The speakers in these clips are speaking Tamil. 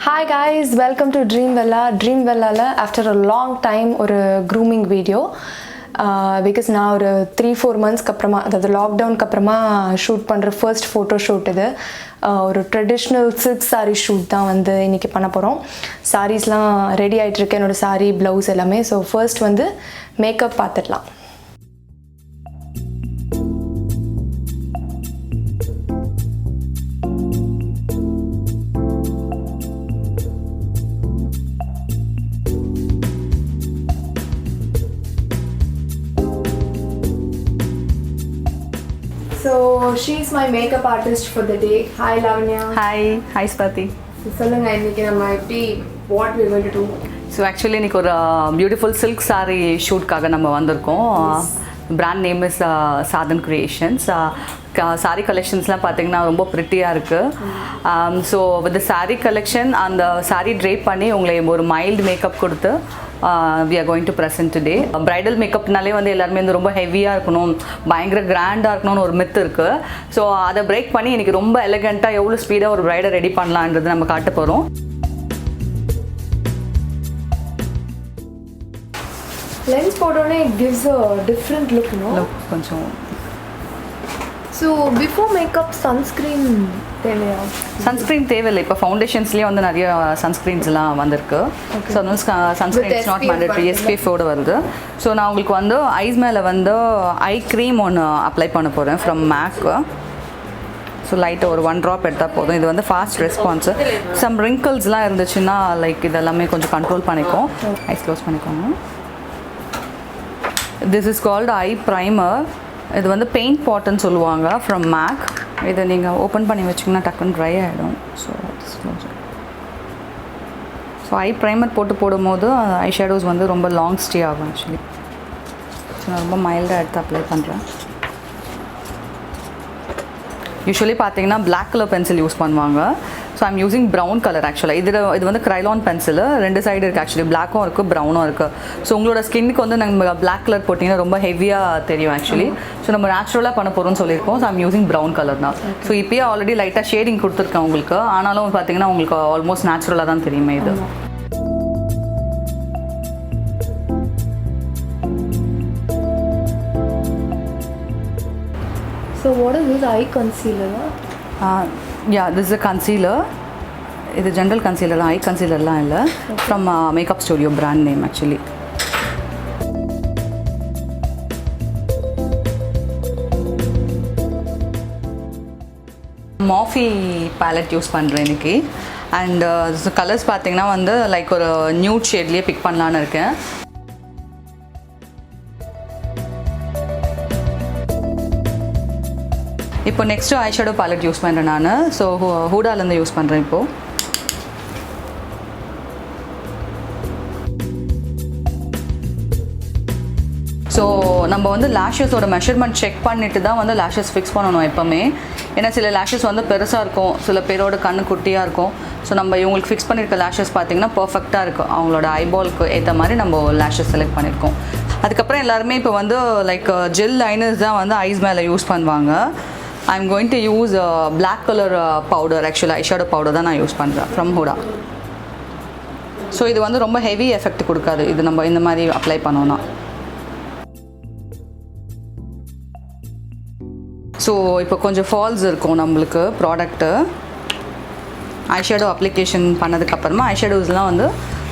Hi guys, welcome to Dreamwella. Dreamwella after a long time or a grooming video because now ஒரு 3-4 months அப்புறமா அதாவது லாக்டவுனுக்கு அப்புறமா ஷூட் பண்ணுற ஃபர்ஸ்ட் ஃபோட்டோ ஷூட் இது. ஒரு ட்ரெடிஷ்னல் சில்க் சாரீ ஷூட் தான் வந்து இன்றைக்கி பண்ண போகிறோம். சாரீஸ்லாம் ரெடி ஆகிட்டுருக்கு, என்னோடய சாரீ ப்ளவுஸ் எல்லாமே. ஸோ ஃபர்ஸ்ட் வந்து மேக்கப் பார்த்துடலாம். So she's my makeup artist for the day. Hi Lavanya. Hi Swathi. சொல்லுங்க இன்னைக்கு நம்ம எப்படி what we are going to do. So actually இன்னைக்கு ஒரு beautiful silk saree shootக்காக நம்ம வந்திருக்கோம். Brand name is Sadhan Creations. Sari கலெக்ஷன்ஸ்லாம் பார்த்தீங்கன்னா ரொம்ப ப்ரிட்டியாக இருக்குது. ஸோ வித் சாரீ கலெக்ஷன் அந்த சாரீ ட்ரேப் பண்ணி உங்களை ஒரு மைல்டு மேக்கப் கொடுத்து we are going to present today. Bridal மேக்கப்னாலே வந்து எல்லாருமே வந்து ரொம்ப ஹெவியாக இருக்கணும், பயங்கர கிராண்டாக இருக்கணும்னு ஒரு மித்து இருக்குது. ஸோ அதை பிரேக் பண்ணி இன்றைக்கி ரொம்ப எலகண்ட்டாக எவ்வளோ ஸ்பீடாக ஒரு ப்ரைடை ரெடி பண்ணலான்றது நம்ம காட்ட போகிறோம். லென்ஸ் போட்டோன்னே it gives a different look, no? கொஞ்சம். ஸோ பிஃபோர் மேக்கப் சன்ஸ்க்ரீன் தேவையா? சன்ஸ்க்ரீன் தேவையில்லை. இப்போ ஃபவுண்டேஷன்ஸ்லேயே வந்து நிறைய சன்ஸ்க்ரீன்ஸ்லாம் வந்திருக்கு. ஸோ அது வந்து சன்ஸ்க்ரீன் இஸ் நாட் மேண்டட்ரி, SPF-ஓட வருது. ஸோ நான் உங்களுக்கு வந்து ஐஸ் மேலே வந்து ஐ க்ரீம் ஒன்று அப்ளை பண்ண போகிறேன் ஃப்ரம் மேக். ஸோ லைட்டாக ஒரு 1 ட்ராப் எடுத்தால் போதும். இது வந்து ஃபாஸ்ட் ரெஸ்பான்ஸு. சம் ரிங்கிள்ஸ்லாம் இருந்துச்சுன்னா லைக் இதெல்லாமே கொஞ்சம் கண்ட்ரோல் பண்ணிக்கும். ஐஸ் க்ளோஸ் பண்ணிக்கோங்க. This is called I primer. இது வந்து பெயிண்ட் பாட்டுன்னு சொல்லுவாங்க ஃப்ரம் மேக். இதை நீங்கள் ஓப்பன் பண்ணி வச்சிங்கன்னா டக்குன்னு ட்ரை ஆகிடும். ஸோ ஐ ப்ரைமர் போடும்போது ஐ ஷேடோஸ் வந்து ரொம்ப லாங் ஸ்டே ஆகும் ஆக்சுவலி. ஸோ நான் ரொம்ப மைல்டாக எடுத்து அப்ளை பண்ணுறேன். யூஸ்வலி பார்த்தீங்கன்னா பிளாக் கலர் பென்சில் யூஸ் பண்ணுவாங்க. So I'm using brown colour ஆக்சுவலாக. இது வந்து kryloan பென்சில். 2 சைடு இருக்குது ஆக்சுவலி, பிளாக்கும் இருக்குது ப்ரௌனும் இருக்குது. ஸோ உங்களோட ஸ்கின்னுக்கு வந்து நம்ம பிளாக் கலர் போட்டிங்கன்னா ரொம்ப ஹெவியாக தெரியும் ஆக்சுவலி. ஸோ நம்ம நேச்சுரலாக பண்ண போகிறோம்னு சொல்லியிருக்கோம். So I'm using brown colour தான். ஸோ இப்போயே ஆல்ரெடி லைட்டாக ஷேடிங் கொடுத்துருக்கேன் உங்களுக்கு. ஆனாலும் பார்த்தீங்கன்னா உங்களுக்கு ஆல்மோஸ்ட் நேச்சுரலாக தான் தெரியுமே இது. So what is this eye concealer? Yeah, this is a concealer. இது ஜென்ரல் கன்சீலர் தான், ஐ கன்சீலர்லாம் இல்லை. From makeup studio brand name actually. Morphe palette use பண்ணுறேன் இன்றைக்கி. அண்ட் கலர்ஸ் பார்த்தீங்கன்னா வந்து லைக் ஒரு நியூட் ஷேட்லேயே பிக் பண்ணலான்னு இருக்கேன். இப்போ next eye shadow ballot use பண்ணுறேன் நான். ஸோ ஹூடாலேருந்து யூஸ் பண்ணுறேன் இப்போது. ஸோ நம்ம வந்து லேஷஸோட மெஷர்மெண்ட் செக் பண்ணிட்டு தான் வந்து லேஷஸ் ஃபிக்ஸ் பண்ணணும் எப்போவுமே. ஏன்னா சில லேஷஸ் வந்து பெருசாக இருக்கும், சில பேரோட கண்ணு குட்டியாக இருக்கும். ஸோ நம்ம இவங்களுக்கு ஃபிக்ஸ் பண்ணியிருக்க லேஷஸ் பார்த்திங்கன்னா பர்ஃபெக்டாக இருக்கும். அவங்களோட ஐபாலுக்கு ஏற்ற மாதிரி நம்ம லேஷஸ் செலக்ட் பண்ணியிருக்கோம். அதுக்கப்புறம் எல்லாருமே இப்போ வந்து லைக் ஜெல் லைனர்ஸ் தான் வந்து ஐஸ் மேலே யூஸ் பண்ணுவாங்க. I'm going to use black color powder actually, eyeshadow powder தான் நான் யூஸ் பண்ணுறேன் ஃப்ரம் Huda. ஸோ இது வந்து ரொம்ப ஹெவி எஃபெக்ட் கொடுக்காது இது நம்ம இந்த மாதிரி அப்ளை பண்ணோன்னா. ஸோ இப்போ கொஞ்சம் ஃபால்ஸ் இருக்கும் நம்மளுக்கு ப்ராடக்ட்டு. ஐஷேடோ அப்ளிகேஷன் பண்ணதுக்கப்புறமா ஐஷேடோஸ்லாம் வந்து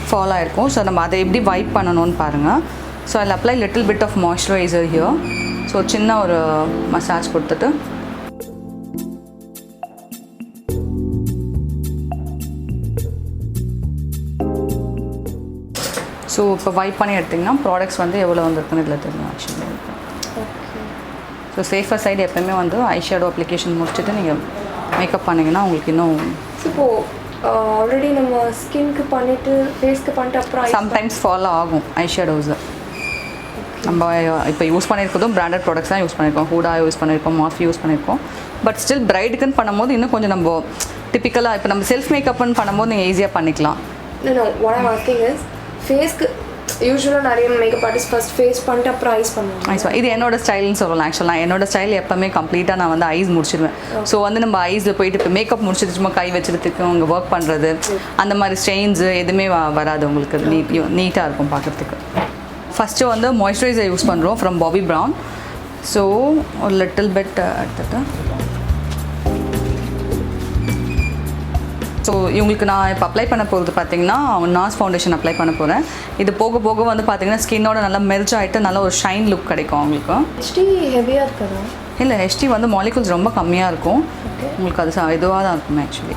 ஃபால் ஆகிருக்கும். ஸோ நம்ம அதை எப்படி வைப் பண்ணணும்னு பாருங்கள். ஸோ அதில் apply little bit of moisturiser here. So சின்ன ஒரு மசாஜ் கொடுத்துட்டு ஸோ இப்போ வைப் பண்ணி எடுத்திங்கன்னா ப்ராடக்ட்ஸ் வந்து எவ்வளோ வந்திருக்குன்னு இதில் தெரியும் ஆக்சுவலி. ஸோ சேஃபர் சைடு எப்போயுமே வந்து ஐஷேடோ அப்ளிகேஷன் முடிச்சுட்டு நீங்கள் மேக்கப் பண்ணிங்கன்னா உங்களுக்கு இன்னும். இப்போது ஆல்ரெடி நம்ம ஸ்கின்க்கு பண்ணிவிட்டு ஃபேஸ்க்கு பண்ணிட்டு அப்புறம் சம்டைம்ஸ் ஃபாலோ ஆகும் ஐஷேடோஸு. நம்ம இப்போ யூஸ் பண்ணியிருக்கதும் பிராண்டட் ப்ராடக்ட்ஸ் தான் யூஸ் பண்ணியிருக்கோம். ஹூடா யூஸ் பண்ணியிருக்கோம், Morphe யூஸ் பண்ணியிருக்கோம். பட் ஸ்டில் பிரைடுக்குன்னு பண்ணும்போது இன்னும் கொஞ்சம் நம்ம டிப்பிக்கலாக இப்போ நம்ம செல்ஃப் மேக்கப்னு பண்ணும்போது நீங்கள் ஈஸியாக பண்ணிக்கலாம். No, what I'm asking is ஃபேஸ்க்கு யூஸ்வலாக நிறைய மேக்கப் ஆர்டிஸ்ட் ஃபர்ஸ்ட் ஃபேஸ் பண்ணிட்டு அப்புறம் ஐஸ் பண்ணுவாங்க. இது என்னோட ஸ்டைல்னு சொல்லலாம். ஆக்சுவலாக என்னோட ஸ்டைல் எப்போவுமே கம்ப்ளீட்டாக நான் வந்து ஐஸ் முடிச்சிடுவேன். ஸோ வந்து நம்ம ஐஸில் போயிட்டு இப்போ மேக்கப் முடிச்சிட்டு சும்மா கை வச்சுட்டு அவங்க ஒர்க் பண்ணுறது அந்த மாதிரி ஸ்டெயின்ஸு எதுவுமே வராது உங்களுக்கு. நீட்டாக இருக்கும் பார்க்குறதுக்கு. ஃபஸ்ட்டு வந்து மாய்ஸ்சரைசர் யூஸ் பண்ணுறோம் ஃப்ரம் பாபி ப்ரவுன். ஸோ ஒரு லிட்டில் பெட் எடுத்துட்டு ஸோ இவங்களுக்கு நான் இப்போ அப்ளை பண்ண போகிறது பார்த்தீங்கன்னா நார்ஸ் ஃபவுண்டேஷன் அப்ளை பண்ண போகிறேன். இது போக போக வந்து பார்த்தீங்கன்னா ஸ்கின்னோட நல்லா மெர்ஜ் ஆகிட்டு நல்லா ஒரு ஷைன் லுக் கிடைக்கும் அவங்களுக்கு. ஹெச்டி ஹெவியாக இருக்குதா? இல்லை, ஹெச்டி வந்து மாலிகுல்ஸ் ரொம்ப கம்மியாக இருக்கும் உங்களுக்கு. அது இதுவாக தான் இருக்கும் ஆக்சுவலி.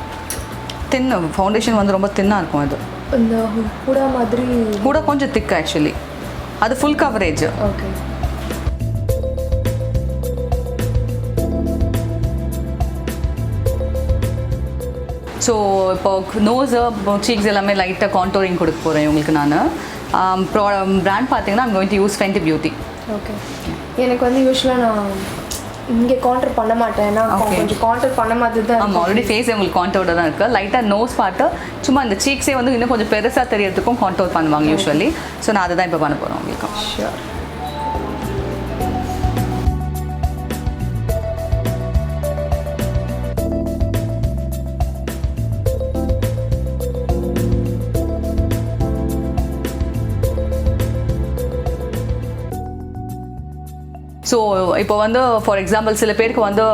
தின்னு ஃபவுண்டேஷன் வந்து ரொம்ப தின்னாக இருக்கும். அது இந்த ஹூடா மாதிரி கூட கொஞ்சம் திக் ஆக்சுவலி. அது ஃபுல் கவரேஜ். ஓகே. ஸோ இப்போ நோஸு சீக்ஸ் எல்லாமே லைட்டாக கான்டோரிங் கொடுக்க போகிறேன் உங்களுக்கு. நான் பிராண்ட் பார்த்தீங்கன்னா I'm going to use Fenty Beauty. Okay. எனக்கு வந்து யூஸ்வலாக நான் இங்கே கான்டர் பண்ண மாட்டேன். ஏன்னா கொஞ்சம் கான்டர் பண்ண மாதிரி தான். ஆமாம், ஆல்ரெடி ஃபேஸ் உங்களுக்கு கான்டோர்டாக தான் இருக்குது. லைட்டாக நோஸ் பார்ட்டு சும்மா இந்த சீக்ஸே வந்து இன்னும் கொஞ்சம் பெருசாக தெரியறதுக்கும் கான்டோர் பண்ணுவாங்க யூஸ்வலி. ஸோ நான் அதை தான் இப்போ பண்ண போகிறேன் உங்களுக்கு. ஷியோர். ஸோ இப்போ வந்து ஃபார் எக்ஸாம்பிள் சில பேருக்கு வந்து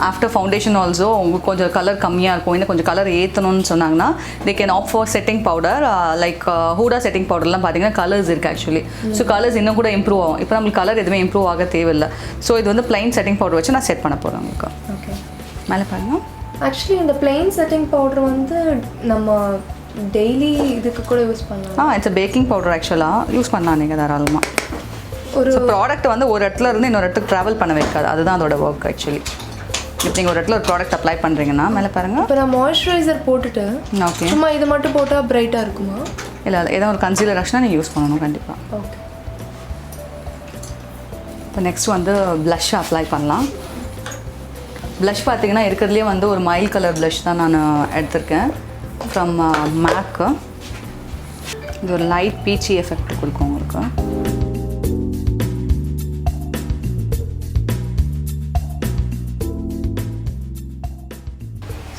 ஆஃப்டர் ஃபவுண்டேஷன் ஆல்சோ உங்களுக்கு கொஞ்சம் கலர் கம்மியாக இருக்கும், இன்னும் கொஞ்சம் கலர் ஏற்றணும்னு சொன்னாங்கன்னா they can opt for setting powder. Like Huda setting பவுடர்லாம் பார்த்தீங்கன்னா கலர்ஸ் இருக்குது ஆக்சுவலி. ஸோ கலர்ஸ் இன்னும் கூட இம்ப்ரூவ் ஆகும். இப்போ நம்மளுக்கு கலர் எதுவுமே இம்ப்ரூவ் ஆக தேவையில்லை. ஸோ இது வந்து பிளைன் செட்டிங் பவுடர் வச்சு நான் செட் பண்ண போகிறேன் உங்களுக்கு. ஓகே. மேலே பாருங்கள். ஆக்சுவலி இந்த பிளைன் செட்டிங் பவுடர் வந்து நம்ம டெய்லி இதுக்கு கூட யூஸ் பண்ணலாம். இட்ஸ் பேக்கிங் பவுடர் ஆக்சுவலாக யூஸ் பண்ணலாம் நீங்கள் தாராளமாக. ஒரு ப்ராடக்ட் வந்து ஒரு இடத்துல இருந்து இன்னொரு இடத்துக்கு ட்ராவல் பண்ண வைக்காது. அதுதான் அதோட ஒர்க் ஆக்சுவலி. இப்போ நீங்கள் ஒரு இடத்துல ஒரு ப்ராடக்ட் அப்ளை பண்ணுறீங்கன்னா மேலே பாருங்கள். இப்போ நான் மாய்ஸ்சரைசர் போட்டுட்டு ஓகே சும்மா இது மட்டும் போட்டால் பிரைட்டாக இருக்குமா? இல்லை, ஏதோ ஒரு கன்சீலர் ஆச்சுன்னா நீங்கள் யூஸ் பண்ணணும் கண்டிப்பாக. ஓகே. இப்போ நெக்ஸ்ட் வந்து ப்ளஷ் அப்ளை பண்ணலாம். ப்ளஷ் பார்த்தீங்கன்னா இருக்கிறதுலே வந்து ஒரு மைல்ட் கலர் ப்ளஷ் தான் நான் எடுத்திருக்கேன் ஃப்ரம் மேக்கு. இது ஒரு லைட் பீச்சி எஃபெக்ட் கொடுக்கும் உங்களுக்கு.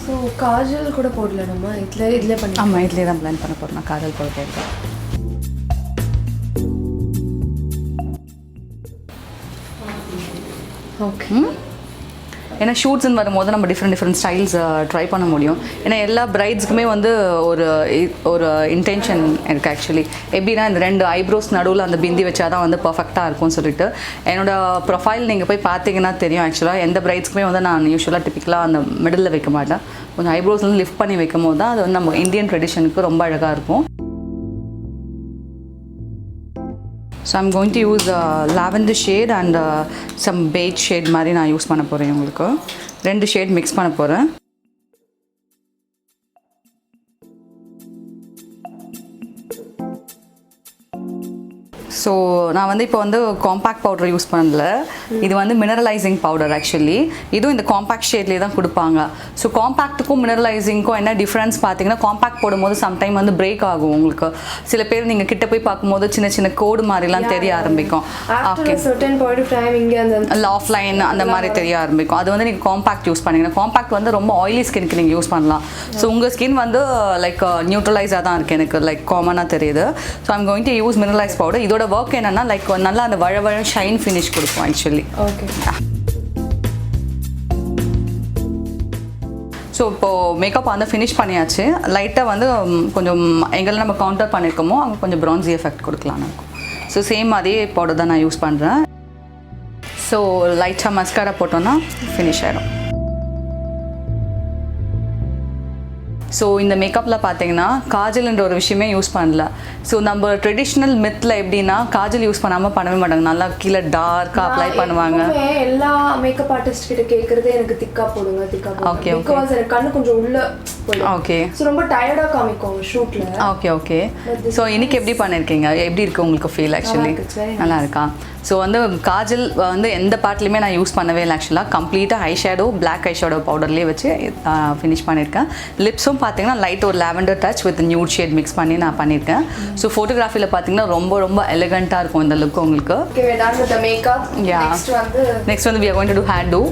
ஸோ காஜல் கூட போடல நம்ம இதில் பண்ணி. ஆமாம், இதிலே தான் பிளான் பண்ண போகிறேன். நான் காஜல் கூட போடுறேன். ஓகே. ஏன்னா ஷூட்ஸ்ன்னு வரும்போது நம்ம டிஃப்ரெண்ட் ஸ்டைல்ஸ் ட்ரை பண்ண முடியும். ஏன்னா எல்லா பிரைட்ஸ்க்குமே வந்து ஒரு இன்டென்ஷன் இருக்குது ஆக்சுவலி. எப்படின்னா இந்த 2 ஐப்ரோஸ் நடுவில் அந்த பிந்தி வச்சா தான் வந்து பர்ஃபெக்டாக இருக்கும்னு சொல்லிட்டு என்னோடய ப்ரொஃபைல் நீங்கள் போய் பார்த்தீங்கன்னா தெரியும். ஆக்சுவலாக எந்த பிரைட்ஸ்க்குமே வந்து நான் யூஸ்வலாக டிப்பிக்கலாக அந்த மிடில் வைக்க மாட்டேன். கொஞ்சம் ஐப்ரோஸ்லேருந்து லிஃப்ட் பண்ணி வைக்கும் போது தான் அது வந்து நம்ம இந்தியன் ட்ரெடிஷனுக்கு ரொம்ப அழகாக இருக்கும். So I'm going to use lavender shade and some beige shade மாதிரி நான் யூஸ் பண்ண போகிறேன். உங்களுக்கு 2 ஷேட் மிக்ஸ் பண்ண போகிறேன். ஸோ நான் வந்து இப்போ வந்து காம்பேக்ட் பவுடர் யூஸ் பண்ணல. இது வந்து மினரலைசிங் பவுடர் ஆக்சுவலி. இதுவும் இந்த காம்பேக்ட் ஷேட்லேயே தான் கொடுப்பாங்க. ஸோ காம்பேக்ட்டுக்கும் மினரலைசிங்க்கும் என்ன டிஃப்ரென்ஸ் பார்த்தீங்கன்னா, காம்பேக்ட் போடும்போது சம்டைம் வந்து பிரேக் ஆகும் உங்களுக்கு. சில பேர் நீங்கள் கிட்ட போய் பார்க்கும்போது சின்ன சின்ன கோடு மாதிரிலாம் தெரிய ஆரம்பிக்கும். ஓகே, ஆஃப்லைன் அந்த மாதிரி தெரிய ஆரம்பிக்கும். அது வந்து நீங்கள் காம்பேக்ட் யூஸ் பண்ணிங்கன்னா, காம்பேக்ட் வந்து ரொம்ப ஆயிலி ஸ்கின்க்கு நீங்கள் யூஸ் பண்ணலாம். ஸோ உங்கள் ஸ்கின் வந்து லைக் நியூட்ரலைஸாக தான் இருக்குது எனக்கு லைக் காமனாக தெரியுது. So I'm going to use mineralise powder. இதோட ஒர்க் என்னன்னா லைக் நல்லா அந்த வழ ஷைன் ஃபினிஷ் கொடுக்கும் ஆக்சுவலி. ஓகே. ஸோ இப்போது மேக்கப் வந்து ஃபினிஷ் பண்ணியாச்சு. லைட்டாக வந்து கொஞ்சம் எங்கெல்லாம் நம்ம கவுண்டர் பண்ணியிருக்கோமோ அங்கே கொஞ்சம் ப்ரான்ஸி எஃபெக்ட் கொடுக்கலான்னு இருக்கும். ஸோ சேம் அதே பவுடர் தான் நான் யூஸ் பண்ணுறேன். ஸோ லைட்டாக மஸ்காரா போட்டோன்னா ஃபினிஷ் ஆகிடும். ஸோ இந்த மேக்கப்பில் பார்த்தீங்கன்னா காஜல்ன்ற ஒரு விஷயமே யூஸ் பண்ணல. ஸோ நம்ம ட்ரெடிஷ்னல் மெத்தில் எப்படின்னா காஜல் யூஸ் பண்ணாமல் பண்ணவே மாட்டாங்க. நல்லா கீழே டார்க்காக அப்ளை பண்ணுவாங்க. எல்லா மேக்கப் ஆர்டிஸ்ட் கிட்ட கேட்குறது எனக்கு திக்கா போடுங்க திக்கா போடுங்க. பிகாஸ் எனக்கு கண்ணு கொஞ்சம் உள்ள ஓகே. ஸோ ரொம்ப டயர்டாக காமிக்கும் ஷூட்டில். ஓகே. ஸோ இன்னைக்கு எப்படி பண்ணியிருக்கீங்க, எப்படி இருக்குது உங்களுக்கு ஃபீல் ஆக்சுவலி? நல்லா இருக்கா? ஸோ வந்து காஜல் வந்து எந்த பார்ட்லையுமே நான் யூஸ் பண்ணவே இல்லை ஆக்சுவலாக. கம்ப்ளீட்டாக eye shadow black eye shadow பவுடர்லேயே வச்சு ஃபினிஷ் பண்ணியிருக்கேன். லிப்ஸும் பார்த்தீங்கன்னா லைட் ஒரு lavender touch with nude shade mix பண்ணி நான் பண்ணியிருக்கேன். ஸோ ஃபோட்டோகிராஃபியில் பார்த்தீங்கன்னா ரொம்ப எலிகண்ட்டாக இருக்கும் இந்த லுக் உங்களுக்கு. மேக்கப். நெக்ஸ்ட் வந்து we are going to do hair do.